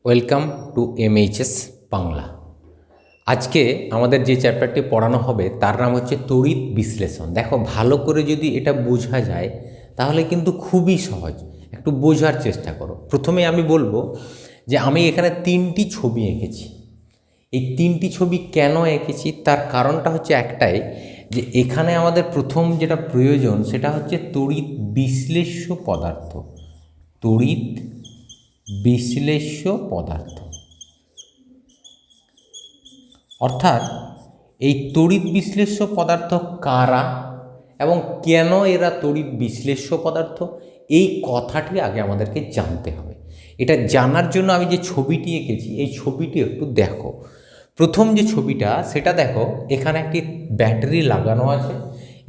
Welcome to এমএইচএস Bangla. আজকে আমাদের যে চ্যাপ্টারটি পড়ানো হবে তার নাম হচ্ছে তড়িৎ বিশ্লেষণ। দেখো, ভালো করে যদি এটা বোঝা যায় তাহলে কিন্তু খুবই সহজ। একটু বোঝার চেষ্টা করো। প্রথমে আমি বলবো যে আমি এখানে তিনটি ছবি এঁকেছি। এই তিনটি ছবি কেন এঁকেছি তার কারণটা হচ্ছে একটাই, যে এখানে আমাদের প্রথম যেটা প্রয়োজন সেটা হচ্ছে তড়িৎ বিশ্লেষ্য পদার্থ। তড়িৎ বিশ্লেষ্য পদার্থ অর্থাৎ এই তড়িৎ বিশ্লেষ্য পদার্থ কারা এবং কেন এরা তড়িৎ বিশ্লেষ্য পদার্থ, এই কথাটি আগে আমাদেরকে জানতে হবে। এটা জানার জন্য আমি যে ছবিটি এঁকেছি এই ছবিটি একটু দেখো। প্রথম যে ছবিটা সেটা দেখো, এখানে একটি ব্যাটারি লাগানো আছে,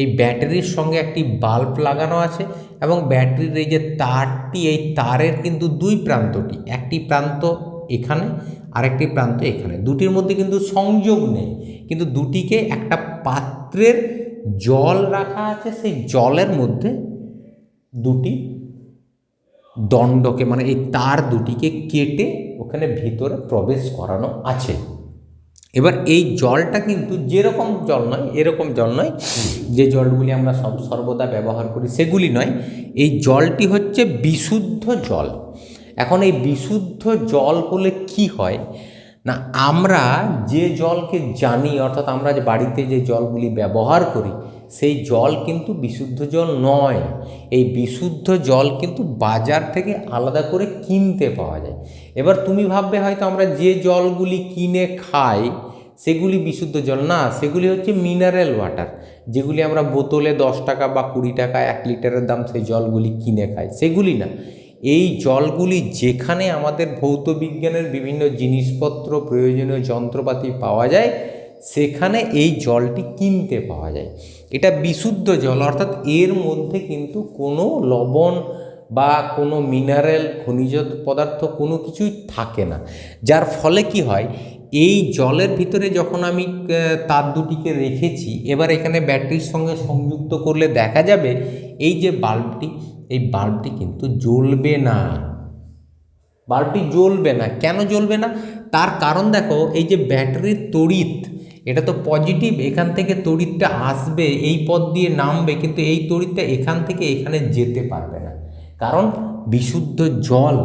এই ব্যাটারির সঙ্গে একটি বাল্ব লাগানো আছে এবং ব্যাটারির এই যে তারটি, এই তারের কিন্তু দুই প্রান্তটি, একটি প্রান্ত এখানে আরেকটি প্রান্ত এখানে, দুটির মধ্যে কিন্তু সংযোগ নেই, কিন্তু দুটিকে একটা পাত্রের জল রাখা আছে, সেই জলের মধ্যে দুটি দণ্ডকে মানে এই তার দুটিকে কেটে ওখানে ভিতরে প্রবেশ করানো আছে। এবার এই জলটা কিন্তু যেরকম জল নয়, এরকম জল নয় যে জলগুলি আমরা সর্বদা ব্যবহার করি সেগুলি নয়, এই জলটি হচ্ছে বিশুদ্ধ জল। এখন এই বিশুদ্ধ জল হলে কি হয় না, আমরা যে জলকে জানি, অর্থাৎ আমরা যে বাড়িতে যে জলগুলি ব্যবহার করি সেই জল কিন্তু বিশুদ্ধ জল নয়। এই বিশুদ্ধ জল কিন্তু বাজার থেকে আলাদা করে কিনতে পাওয়া যায়। এবার তুমি ভাববে হয়তো আমরা যে জলগুলি কিনে খাই সেগুলি বিশুদ্ধ জল না, সেগুলি হচ্ছে মিনারেল ওয়াটার, যেগুলি আমরা বোতলে 10 টাকা বা 20 টাকা 1 লিটারের দাম সেই জলগুলি কিনে খাই, সেগুলি না। এই জলগুলি যেখানে আমাদের ভৌত বিজ্ঞানের বিভিন্ন জিনিসপত্র প্রয়োজনীয় যন্ত্রপাতি পাওয়া যায় সেখানে এই জলটি কিনতে পাওয়া যায়। এটা বিশুদ্ধ জল, অর্থাৎ এর মধ্যে কিন্তু কোনো লবণ বা কোনো মিনারেল খনিজ পদার্থ কোনো কিছুই থাকে না। যার ফলে কি হয়, এই জলের ভিতরে যখন আমি তার দুটিকে রেখেছি, এবার এখানে ব্যাটারির সঙ্গে সংযুক্ত করলে দেখা যাবে এই যে বাল্বটি, এই বাল্বটি কিন্তু জ্বলবে না। বাল্বটি জ্বলবে না। কেন জ্বলবে না তার কারণ দেখো, এই যে ব্যাটারির তড়িৎ, এটা তো পজিটিভ, এখান থেকে তড়িৎটা আসবে এই পথ দিয়ে নামবে, কিন্তু এই তড়িৎটা এখান থেকে এখানে যেতে পারবে না, কারণ বিশুদ্ধ জল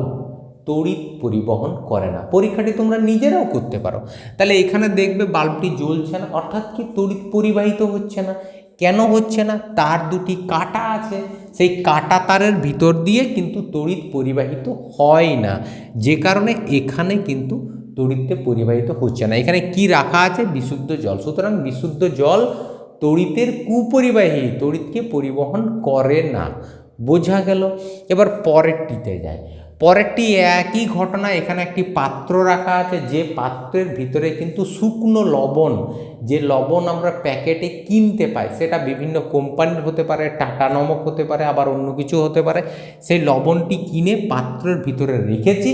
তড়িৎ পরিবহন করে না। পরীক্ষাটি তোমরা নিজেরাও করতে পারো। তাহলে এখানে দেখবে বাল্বটি জ্বলছে না, অর্থাৎ কি তড়িৎ পরিবাহিত হচ্ছে না। কেন হচ্ছে না, তার দুটি কাটা আছে, সেই কাটা তারের ভিতর দিয়ে কিন্তু তড়িৎ পরিবাহিত হয় না, যে কারণে এখানে কিন্তু তড়িৎতে পরিবাহিত হচ্ছে না। এখানে কি রাখা আছে, বিশুদ্ধ জল। সুতরাং বিশুদ্ধ জল তড়িতের কুপরিবাহী, তড়িৎকে পরিবহন করে না। বোঝা গেল। এবার পরেরটিতে যায়। পরেরটি একই ঘটনা, এখানে একটি পাত্র রাখা আছে, যে পাত্রের ভিতরে কিন্তু শুকনো লবণ, যে লবণ আমরা প্যাকেটে কিনতে পাই, সেটা বিভিন্ন কোম্পানির হতে পারে, টাটা নমক হতে পারে, আবার অন্য কিছু হতে পারে। সেই লবণটি কিনে পাত্রের ভিতরে রেখেছি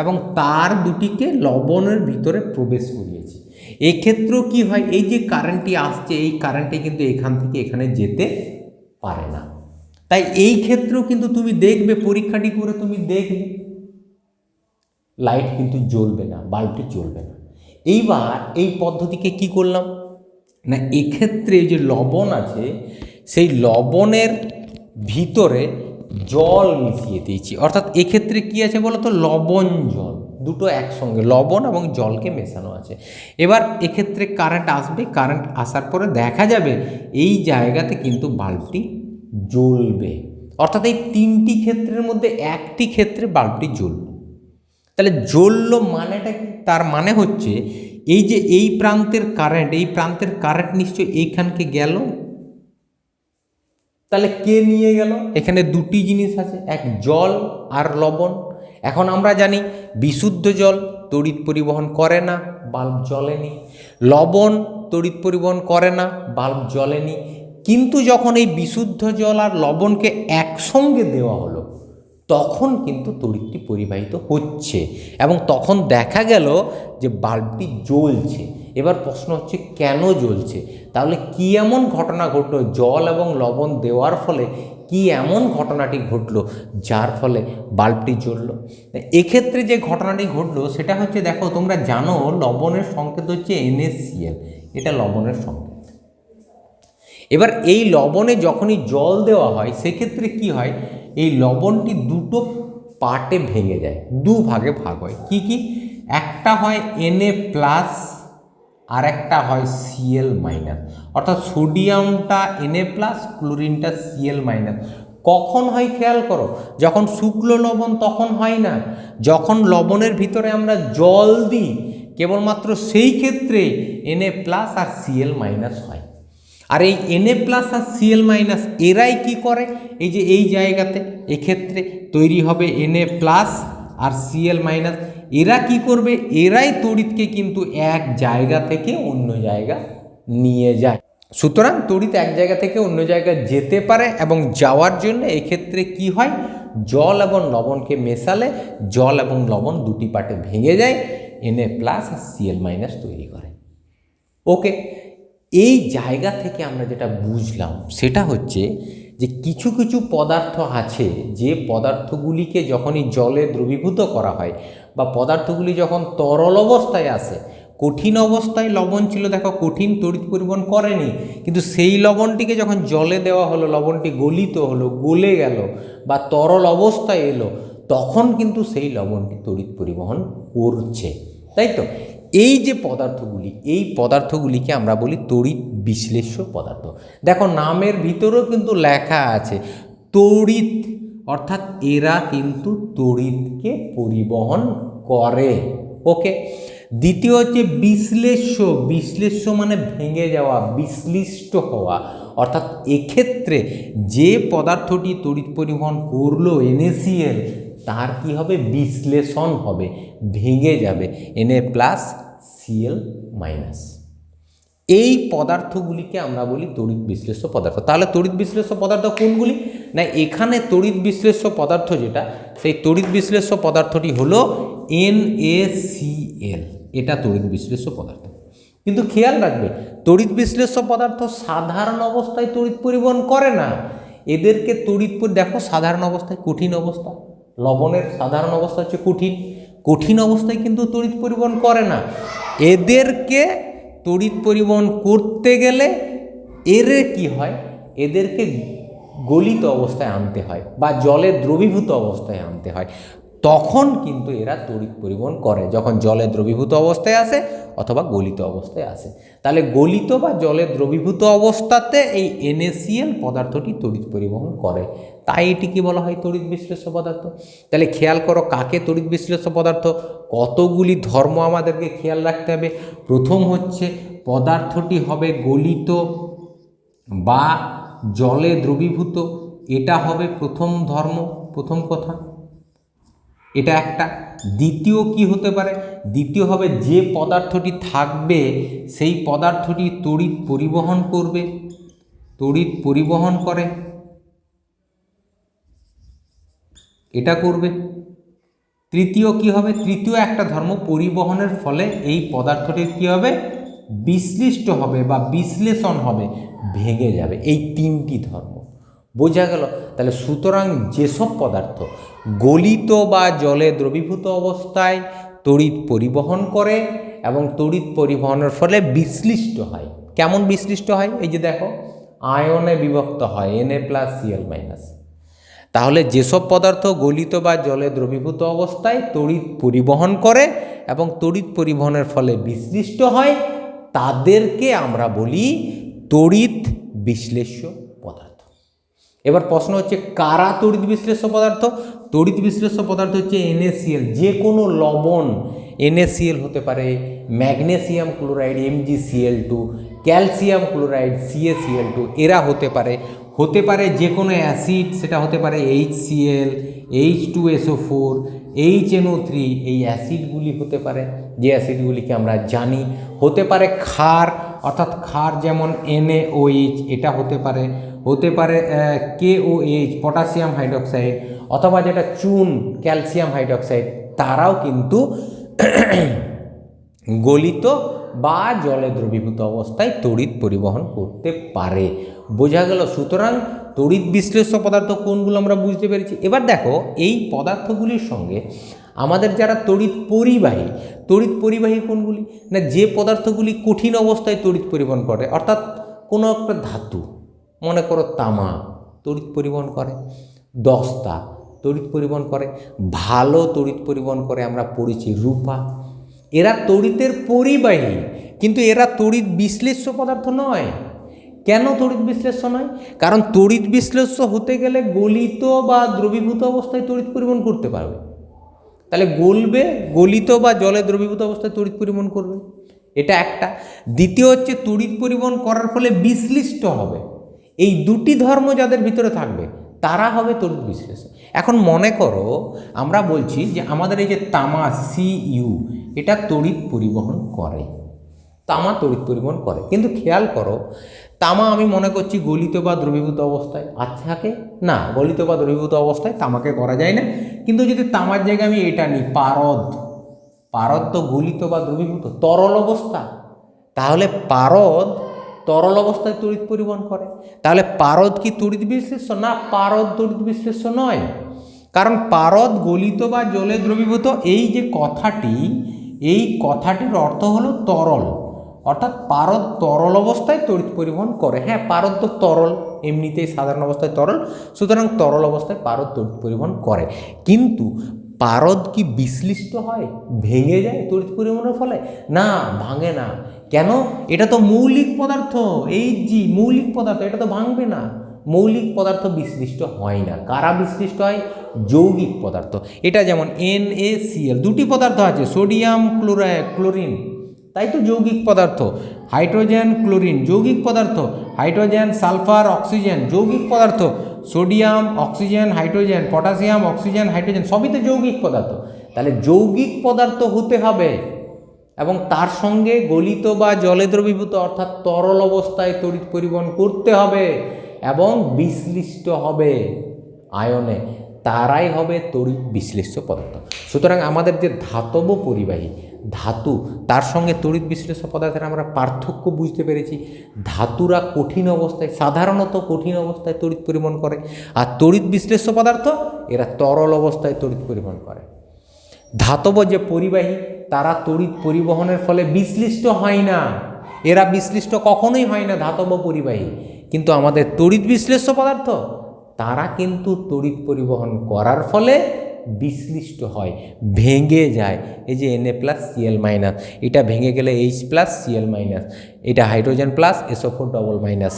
এবং তার দুটিকে লবণের ভিতরে প্রবেশ করিয়েছি। এক্ষেত্রেও কি হয়, এই যে কারেন্টটি আসছে এই কারেন্টটি কিন্তু এখান থেকে এখানে যেতে পারে না। তাই এই ক্ষেত্রেও কিন্তু তুমি দেখবে, পরীক্ষাটি করে তুমি দেখবে লাইট কিন্তু জ্বলবে না, বাল্বটি জ্বলবে না। এইবার এই পদ্ধতিকে কি করলাম না, এক্ষেত্রে যে লবণ আছে সেই লবণের ভিতরে জল মিশিয়ে দিয়েছি। অর্থাৎ এক্ষেত্রে কি আছে বলো তো, লবণ জল দুটো একসঙ্গে, লবণ এবং জলকে মেশানো আছে। এবার এক্ষেত্রে কারেন্ট আসবে, কারেন্ট আসার পরে দেখা যাবে এই জায়গাতে কিন্তু বাল্বটি জ্বলবে। অর্থাৎ এই তিনটি ক্ষেত্রের মধ্যে একটি ক্ষেত্রে বাল্বটি জ্বলবে। তাহলে জ্বললো মানেটা কি, তার মানে হচ্ছে এই যে এই প্রান্তের কারেন্ট, এই প্রান্তের কারেন্ট নিশ্চয়ই এইখানকে গেল। তাহলে কে নিয়ে গেল, এখানে দুটি জিনিস আছে, এক জল আর লবণ। এখন আমরা জানি বিশুদ্ধ জল তড়িৎ পরিবহন করে না, বাল্ব জ্বলেনি। লবণ তড়িৎ পরিবহন করে না, বাল্ব জ্বলেনি। কিন্তু যখন এই বিশুদ্ধ জল আর লবণকে একসঙ্গে দেওয়া হলো তখন কিন্তু তড়িৎটি পরিবাহিত হচ্ছে এবং তখন দেখা গেল যে বাল্বটি জ্বলছে। এবার প্রশ্ন হচ্ছে কেন জ্বলছে, তাহলে কি এমন ঘটনা ঘটলো, জল এবং লবণ দেওয়ার ফলে কি এমন ঘটনাটি ঘটলো যার ফলে বাল্বটি জ্বললো। এক্ষেত্রে যে ঘটনাটি ঘটলো সেটা হচ্ছে, দেখো তোমরা জানো লবণের সংকেত হচ্ছে NaCl, এটা লবণের সংকেত। এবার এই লবণে যখনই জল দেওয়া হয় সেক্ষেত্রে কি হয়, এই লবণটি দুটো পার্টে ভেঙে যায়, দু ভাগে ভাগ হয়। কি কি? একটা হয় Na+, আর একটা হয় Cl-, অর্থাৎ সোডিয়ামটা Na+, ক্লোরিনটা Cl-। কখন হয় খেয়াল করো, যখন শুকনো লবণ তখন হয় না, যখন লবণের ভিতরে আমরা জল দিই কেবলমাত্র সেই ক্ষেত্রে Na+ আর Cl- হয়। আর এই Na+ আর Cl- এরাই কি করে, এই যে এই জায়গাতে এক্ষেত্রে তৈরি হবে Na+ আর Cl-। এরা কি করবে, এরাই তড়িৎকে কিন্তু এক জায়গা থেকে অন্য জায়গা নিয়ে যায়। সুতরাং তড়িৎ এক জায়গা থেকে অন্য জায়গায় যেতে পারে, এবং যাওয়ার জন্য এক্ষেত্রে কি হয়, জল এবং লবণকে মেশালে জল এবং লবণ দুটি পার্টে ভেঙে যায়, Na+ আর Cl- তৈরি করে। ওকে, এই জায়গা থেকে আমরা যেটা বুঝলাম সেটা হচ্ছে যে কিছু কিছু পদার্থ আছে যে পদার্থগুলিকে যখনই জলে দ্রবীভূত করা হয় বা পদার্থগুলি যখন তরল অবস্থায় আসে, কঠিন অবস্থায় লবণ ছিল, দেখো কঠিন তড়িৎ পরিবহন করেনি, কিন্তু সেই লবণটিকে যখন জলে দেওয়া হলো, লবণটি গলিত হলো, গলে গেল বা তরল অবস্থায় এলো, তখন কিন্তু সেই লবণটি তড়িৎ পরিবহন করছে, তাই তো? এই যে পদার্থগুলি, এই পদার্থগুলিকে আমরা বলি তড়িৎ বিশ্লেষ্য পদার্থ। দেখো নামের ভিতরেও কিন্তু লেখা আছে তড়িৎ, অর্থাৎ এরা কিন্তু তড়িৎকে পরিবহন করে। ওকে, দ্বিতীয় হচ্ছে বিশ্লেষ্য। বিশ্লেষ্য মানে ভেঙে যাওয়া, বিশ্লিষ্ট হওয়া, অর্থাৎ এক্ষেত্রে যে পদার্থটি তড়িৎ পরিবহন করলো NaCl, তার কি হবে, বিশ্লেষণ হবে, ভেঙে যাবে Na+, Cl-। এই পদার্থগুলিকে আমরা বলি তড়িৎ বিশ্লেষ্য পদার্থ। তাহলে তড়িৎ বিশ্লেষ্য পদার্থ কোনগুলি? না, এখানে তড়িৎ বিশ্লেষ্য পদার্থ যেটা, সেই তড়িৎ বিশ্লেষ্য পদার্থটি হলো NaCl, এটা তড়িৎ বিশ্লেষ্য পদার্থ। কিন্তু খেয়াল রাখবে, তড়িৎ বিশ্লেষ্য পদার্থ সাধারণ অবস্থায় তড়িৎ পরিবহন করে না। এদেরকে তড়িৎ, দেখো সাধারণ অবস্থায়, কঠিন অবস্থা, লবণের সাধারণ অবস্থা হচ্ছে কঠিন, কঠিন অবস্থায় কিন্তু তড়িৎ পরিবহন করে না। এদেরকে তড়িৎ পরিবহন করতে গেলে এর কি হয়, এদেরকে গলিত অবস্থায় আনতে হয় বা জলে দ্রবীভূত অবস্থায় আনতে হয়, তখন কিন্তু এরা তড়িৎ পরিবহন করে, যখন জলে দ্রবীভূত অবস্থায় আসে অথবা গলিত অবস্থায় আসে। তাহলে গলিত বা জলে দ্রবীভূত অবস্থাতে এই NaCl পদার্থটি তড়িৎ পরিবহন করে, তাই এটিকে বলা হয় তড়িৎ বিশ্লেষ্য পদার্থ। তাহলে খেয়াল করো কাকে তড়িৎ বিশ্লেষ্য পদার্থ, কতগুলি ধর্ম আমাদেরকে খেয়াল রাখতে হবে। প্রথম হচ্ছে পদার্থটি হবে গলিত বা জলে দ্রবীভূত, এটা হবে প্রথম ধর্ম, প্রথম কথা, এটা একটা। দ্বিতীয় কি হতে পারে, দ্বিতীয় হবে যে পদার্থটি থাকবে সেই পদার্থটি তড়িৎ পরিবহন করবে, তড়িৎ পরিবহন করে, এটা করবে। তৃতীয় কি হবে, তৃতীয় একটা ধর্ম, পরিবহনের ফলে এই পদার্থটির কি হবে, বিশ্লিষ্ট হবে বা বিশ্লেষণ হবে, ভেঙে যাবে। এই তিনটি ধর্ম বোঝা গেল। তাহলে সুতরাং যেসব পদার্থ গলিত বা জলে দ্রবীভূত অবস্থায় তড়িৎ পরিবহন করে এবং তড়িৎ পরিবহনের ফলে বিশ্লিষ্ট হয়, কেমন বিশ্লিষ্ট হয়, এই যে দেখো আয়নে বিভক্ত হয়, Na+ Cl-। তাহলে যেসব পদার্থ গলিত বা জলে দ্রবীভূত অবস্থায় তড়িৎ পরিবহন করে এবং তড়িৎ পরিবহনের ফলে বিশ্লিষ্ট হয়, তাদেরকে আমরা বলি তড়িৎ বিশ্লেষ্য পদার্থ। এবার প্রশ্ন হচ্ছে কারা তড়িৎ বিশ্লেষ্য পদার্থ? তড়িৎ বিশ্লেষ্য পদার্থ হচ্ছে NaCl, যে কোনো লবণ, NaCl হতে পারে magnesium chloride MgCl2, calcium chloride CaCl2, এরা হতে পারে, হতে পারে যে কোনো অ্যাসিড, সেটা হতে পারে HCl, H2SO4, HNO3, এই অ্যাসিডগুলি হতে পারে, যে অ্যাসিডগুলিকে আমরা জানি। হতে পারে ক্ষার, অর্থাৎ ক্ষার যেমন NaOH, এটা হতে পারে, হতে পারে KOH, পটাশিয়াম হাইড্রোক্সাইড, অথবা যেটা চুন, ক্যালসিয়াম হাইড্রোক্সাইড, তারাও কিন্তু গলিত বা জলে দ্রবীভূত অবস্থায় তড়িৎ পরিবহন করতে পারে। বোঝা গেল? সুতরাং তড়িৎ বিশ্লেষ্য পদার্থ কোনগুলো আমরা বুঝতে পেরেছি। এবার দেখো এই পদার্থগুলির সঙ্গে আমাদের যারা তড়িৎ পরিবাহী কোনগুলি না, যে পদার্থগুলি কঠিন অবস্থায় তড়িৎ পরিবহন করে, অর্থাৎ কোনো একটা ধাতু, মনে করো তামা তড়িৎ পরিবহন করে, দস্তা তড়িৎ পরিবহন করে, ভালো তড়িৎ পরিবহন করে আমরা পড়েছি রূপা। এরা তড়িতের পরিবাহী, কিন্তু এরা তড়িৎ বিশ্লেষ্য পদার্থ নয়। কেন তড়িৎ বিশ্লেষ্য নয়? কারণ তড়িৎ বিশ্লেষ্য হতে গেলে গলিত বা দ্রবীভূত অবস্থায় তড়িৎ পরিবহন করতে পারবে। তাহলে গলবে, গলিত বা জলে দ্রবীভূত অবস্থায় তড়িৎ পরিবহন করবে, এটা একটা। দ্বিতীয় হচ্ছে তড়িৎ পরিবহন করার ফলে বিশ্লিষ্ট হবে। এই দুটি ধর্ম যাদের ভিতরে থাকবে তারা হবে তড়িৎ বিশ্লেষ্য। এখন মনে করো আমরা বলছি যে আমাদের এই যে তামা Cu, এটা তড়িৎ পরিবহন করে, তামা তড়িৎ পরিবহন করে, কিন্তু খেয়াল করো তামা আমি মনে করছি গলিত বা দ্রবীভূত অবস্থায় থাকে না, গলিত বা দ্রবীভূত অবস্থায় তামাকে করা যায় না। কিন্তু যদি তামার জায়গায় আমি এটা নিই পারদ তো গলিত বা দ্রবীভূত তরল অবস্থা, তাহলে পারদ তরল অবস্থায় তড়িৎ পরিবহন করে। তাহলে পারদ কি তড়িৎ বিশ্লেষ্য? না, পারদ তড়িৎ বিশ্লেষ্য নয়। কারণ পারদ গলিত বা জলে দ্রবীভূত, এই যে কথাটি, এই কথাটির অর্থ হলো তরল, অর্থাৎ পারদ তরল অবস্থায় তড়িৎ পরিবহন করে। হ্যাঁ, পারদ তো তরল, এমনিতেই সাধারণ অবস্থায় তরল, সুতরাং তরল অবস্থায় পারদ তড়িৎ পরিবহন করে। কিন্তু পারদ কি বিশ্লিষ্ট হয়, ভেঙে যায় তড়িৎ পরিবহনের ফলে? না, ভাঙে না। কেন? এটা তো মৌলিক পদার্থ, এই যে মৌলিক পদার্থ, এটা তো ভাঙবে না। মৌলিক পদার্থ বিশ্লিষ্ট হয় না। কারা বিশ্লিষ্ট হয়? যৌগিক পদার্থ। এটা যেমন NaCl, দুটি পদার্থ আছে, সোডিয়াম ক্লোরিন, তাই তো যৌগিক পদার্থ। হাইড্রোজেন ক্লোরিন যৌগিক পদার্থ, হাইড্রোজেন সালফার অক্সিজেন যৌগিক পদার্থ, sodium oxygen hydrogen, potassium oxygen hydrogen, সবই তো যৌগিক পদার্থ। তাহলে যৌগিক পদার্থ হতে হবে এবং তার সঙ্গে গলিত বা জলে দ্রবীভূত অর্থাৎ তরল অবস্থায় তড়িৎ পরিবহন করতে হবে এবং বিশ্লিষ্ট হবে আয়নে, তারাই হবে তড়িৎ বিশ্লেষ্য পদার্থ। সুতরাং আমাদের যে ধাতব পরিবাহী ধাতু, তার সঙ্গে তড়িৎ বিশ্লেষ্য পদার্থের আমরা পার্থক্য বুঝতে পেরেছি। ধাতুরা কঠিন অবস্থায়, সাধারণত কঠিন অবস্থায় তড়িৎ পরিবহন করে, আর তড়িৎ বিশ্লেষ্য পদার্থ এরা তরল অবস্থায় তড়িৎ পরিবহন করে। ধাতব যে পরিবাহী তারা তড়িৎ পরিবহনের ফলে বিশ্লিষ্ট হয় না, এরা বিশ্লিষ্ট কখনোই হয় না ধাতব পরিবাহী। কিন্তু আমাদের তড়িৎ বিশ্লেষ্য পদার্থ তারা কিন্তু তড়িৎ পরিবহন করার ফলে বিশ্লিষ্ট হয়, ভেঙে যায়। এই যে Na+Cl-, এটা ভেঙে গেলে H+Cl-, এটা hydrogen plus SO4 double minus,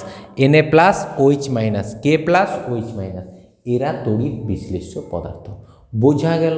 Na+OH-, K+OH-, এরা তড়িৎ বিশ্লেষ্য পদার্থ। বোঝা গেল?